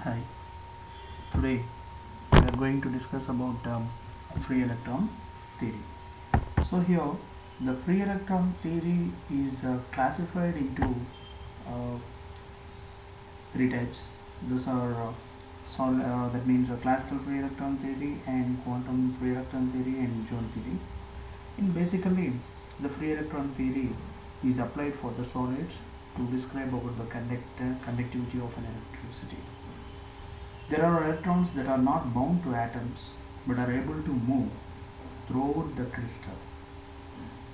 Hi, today we are going to discuss about free electron theory. So here the free electron theory is classified into uh, three types. Those are that means classical free electron theory and quantum free electron theory and Joule theory. And basically the free electron theory is applied for the solids to describe about the conductivity of an electricity. There are electrons that are not bound to atoms but are able to move throughout the crystal.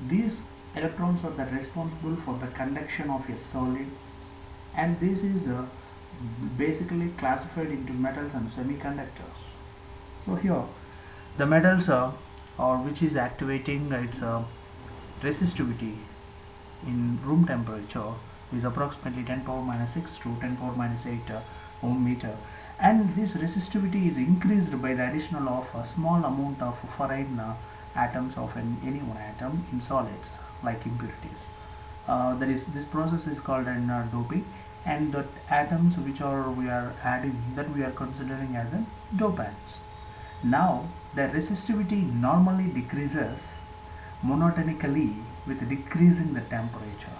These electrons are responsible for the conduction of a solid, and this is basically classified into metals and semiconductors. So here the metals or which is activating its resistivity in room temperature is approximately 10 power minus 6 to 10 power minus 8 ohm meter, and this resistivity is increased by the additional of a small amount of foreign atoms of any one atom in solids like impurities. That is, this process is called an doping, and the atoms which are we are adding that we are considering as a dopants. Now the resistivity normally decreases monotonically with decreasing the temperature.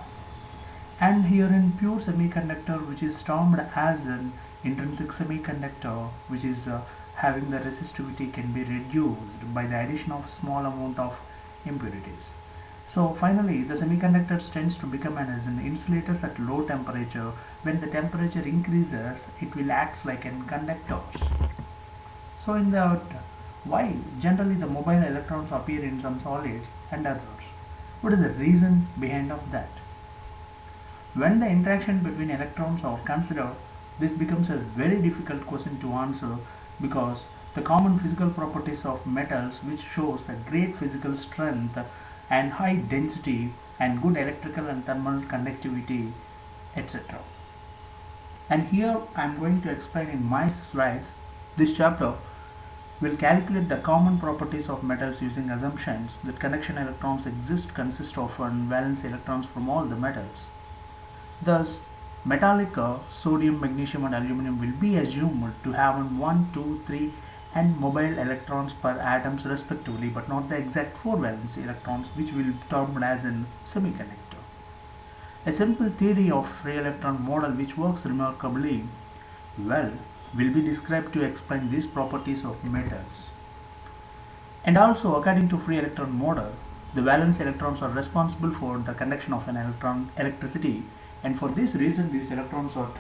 And here in pure semiconductor, which is termed as an intrinsic semiconductor, which is having the resistivity can be reduced by the addition of small amount of impurities. So finally the semiconductor tends to become as an insulators at low temperature. When the temperature increases, it will act like an conductors. So in the why generally the mobile electrons appear in some solids and others? What is the reason behind of that? When the interaction between electrons are considered, this becomes a very difficult question to answer, because the common physical properties of metals which shows a great physical strength and high density and good electrical and thermal conductivity, etc. And here I am going to explain in my slides. This chapter will calculate the common properties of metals using assumptions that conduction electrons consist of valence electrons from all the metals. Thus, metallic sodium, magnesium and aluminum will be assumed to have 1, 2, 3 and mobile electrons per atoms respectively, but not the exact 4 valence electrons, which will be termed as a semiconductor. A simple theory of free electron model which works remarkably well will be described to explain these properties of metals. And also, according to free electron model, the valence electrons are responsible for the conduction of an electricity, and for this reason these electrons are termed